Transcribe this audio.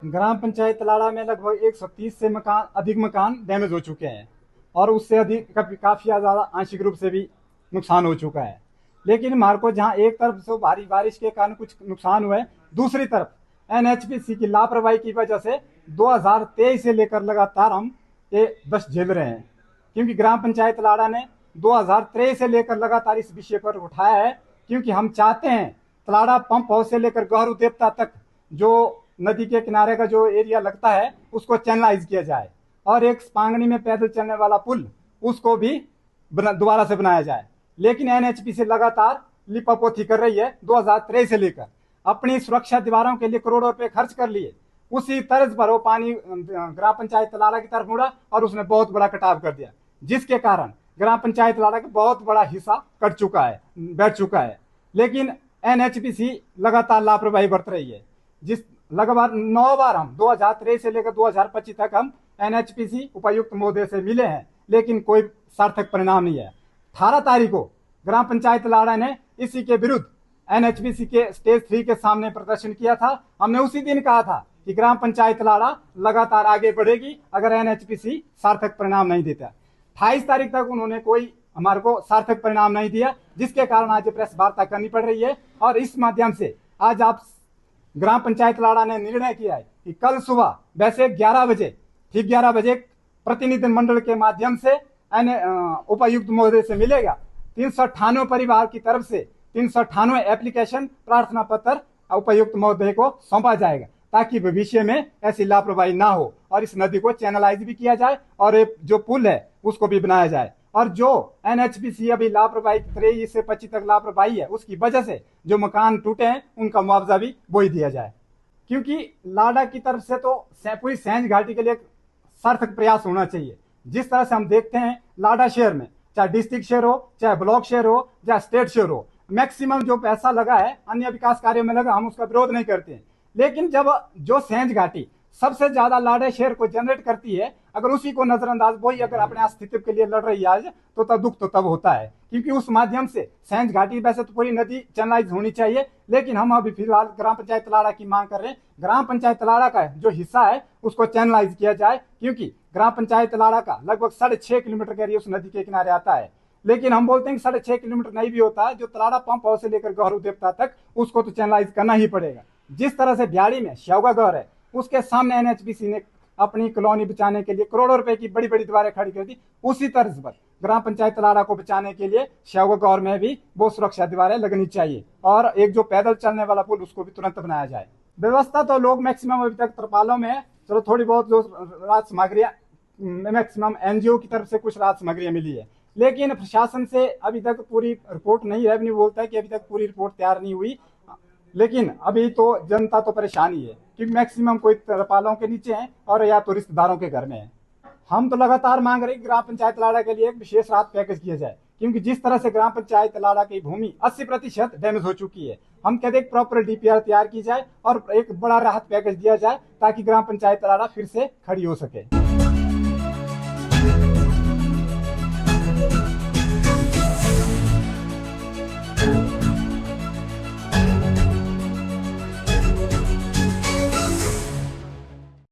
ग्राम पंचायत तलाड़ा में लगभग 130 से अधिक मकान डैमेज हो चुके हैं और उससे अधिक काफी ज्यादा आंशिक रूप से भी नुकसान हो चुका है। लेकिन हमारे को जहाँ एक तरफ से भारी बारिश के कारण कुछ नुकसान हुआ है, दूसरी तरफ एनएचपीसी की लापरवाही की वजह से 2023 से लेकर लगातार हम ये दस्त झेल रहे हैं। क्योंकि ग्राम पंचायत तलाड़ा ने 2023 से लेकर लगातार इस विषय पर उठाया है, क्योंकि हम चाहते हैं तलाड़ा पंप हाउस से लेकर गहरू देवता तक जो नदी के किनारे का जो एरिया लगता है उसको चैनलाइज किया जाए और एक पांगनी में पैदल चलने वाला पुल उसको भी दोबारा से बनाया जाए। लेकिन एनएचपीसी लगातार लिपापोती कर रही है। 2023 से लेकर अपनी सुरक्षा दीवारों के लिए करोड़ों रुपए खर्च कर लिए, उसी तर्ज पर वो पानी ग्राम पंचायत तलाड़ा की तरफ मुड़ा और उसने बहुत बड़ा कटाव कर दिया, जिसके कारण ग्राम पंचायत तलाड़ा का बहुत बड़ा हिस्सा बैठ चुका है। लेकिन एनएचपीसी लगातार लापरवाही बरत रही है। जिस लगभग 9 बार हम 2023 से लेकर 2025 तक हम एनएचपीसी उपायुक्त महोदय से मिले हैं, लेकिन कोई सार्थक परिणाम नहीं है। 18 तारीख को ग्राम पंचायत तलाड़ा ने इसी के विरुद्ध एनएचपीसी के स्टेज 3 के सामने प्रदर्शन किया था। हमने उसी दिन कहा था कि ग्राम पंचायत तलाड़ा लगातार आगे बढ़ेगी अगर एनएचपीसी सार्थक परिणाम नहीं देता। 28 तारीख तक उन्होंने कोई हमारे को सार्थक परिणाम नहीं दिया, जिसके कारण आज प्रेस वार्ता करनी पड़ रही है। और इस माध्यम से आज आप ग्राम पंचायत तलाड़ा ने निर्णय किया है कि कल सुबह वैसे 11 बजे ठीक 11 बजे प्रतिनिधि मंडल के माध्यम से उपायुक्त महोदय से मिलेगा। 398 परिवार की तरफ से 398 एप्लीकेशन प्रार्थना पत्र उपायुक्त महोदय को सौंपा जाएगा, ताकि भविष्य में ऐसी लापरवाही ना हो और इस नदी को चैनलाइज भी किया जाए और जो पुल है उसको भी बनाया जाए। और जो एनएचपीसी अभी लापरवाही 23 से 25 तक लापरवाही है, उसकी वजह से जो मकान टूटे हैं उनका मुआवजा भी वही दिया जाए। क्योंकि लाडा की तरफ से तो पूरी सैंज घाटी के लिए सार्थक प्रयास होना चाहिए। जिस तरह से हम देखते हैं लाडा शहर में, चाहे डिस्ट्रिक्ट शहर हो, चाहे ब्लॉक शहर हो, चाहे स्टेट शहर हो, मैक्सिमम जो पैसा लगा है अन्य विकास कार्यों में लगा, हम उसका विरोध नहीं करते हैं। लेकिन जब जो सैंज घाटी सबसे ज्यादा लाडा शहर को जनरेट करती है, अगर उसी को नजरअंदाज वही अगर अपने अस्तित्व के लिए लड़ रही है आज, तो तब दुख तो तब होता है। क्योंकि उस माध्यम से सैंज घाटी वैसे तो पूरी नदी चैनलाइज होनी चाहिए, लेकिन हम अभी फिलहाल ग्राम पंचायत तलाड़ा की मांग कर रहे हैं। ग्राम पंचायत तलाड़ा का जो हिस्सा है उसको चैनलाइज किया जाए, क्योंकि ग्राम पंचायत तलाड़ा का लगभग 6.5 किलोमीटर का एरिया उस नदी के किनारे आता है। लेकिन हम बोलते हैं कि 6.5 किलोमीटर नहीं भी होता है, जो तलाड़ा पंप हाउस से लेकर गहरू देवता तक उसको तो चैनलाइज करना ही पड़ेगा। जिस तरह से बिहाड़ी में श्यावगा गौर है, उसके सामने एनएचपीसी ने अपनी कॉलोनी बचाने के लिए करोड़ों रुपए की बड़ी बड़ी दीवारें खड़ी कर दी, उसी तर्ज पर ग्राम पंचायत तलाड़ा को बचाने के लिए श्यावगा गौर में भी वो सुरक्षा दीवारें लगनी चाहिए और एक जो पैदल चलने वाला पुल उसको भी तुरंत बनाया जाए। व्यवस्था तो लोग मैक्सिमम अभी तक तरपालों में है। चलो थोड़ी बहुत जो राहत सामग्रियां मैक्सिमम एनजीओ की तरफ से कुछ राहत सामग्रियां मिली है, लेकिन प्रशासन से अभी तक पूरी रिपोर्ट नहीं। रेवेन्यू बोलता है कि अभी तक पूरी रिपोर्ट तैयार नहीं हुई, लेकिन अभी तो जनता तो परेशान ही है, क्योंकि मैक्सिमम कोई तरपालों के नीचे है और या तो रिश्तेदारों के घर में है। हम तो लगातार मांग रहे हैं ग्राम पंचायत तलाड़ा के लिए एक विशेष राहत पैकेज किया जाए, क्योंकि जिस तरह से ग्राम पंचायत तलाड़ा की भूमि 80% डैमेज हो चुकी है। हम कहते हैं प्रॉपर डीपीआर तैयार की जाए और एक बड़ा राहत पैकेज दिया जाए, ताकि ग्राम पंचायत तलाड़ा फिर से खड़ी हो सके।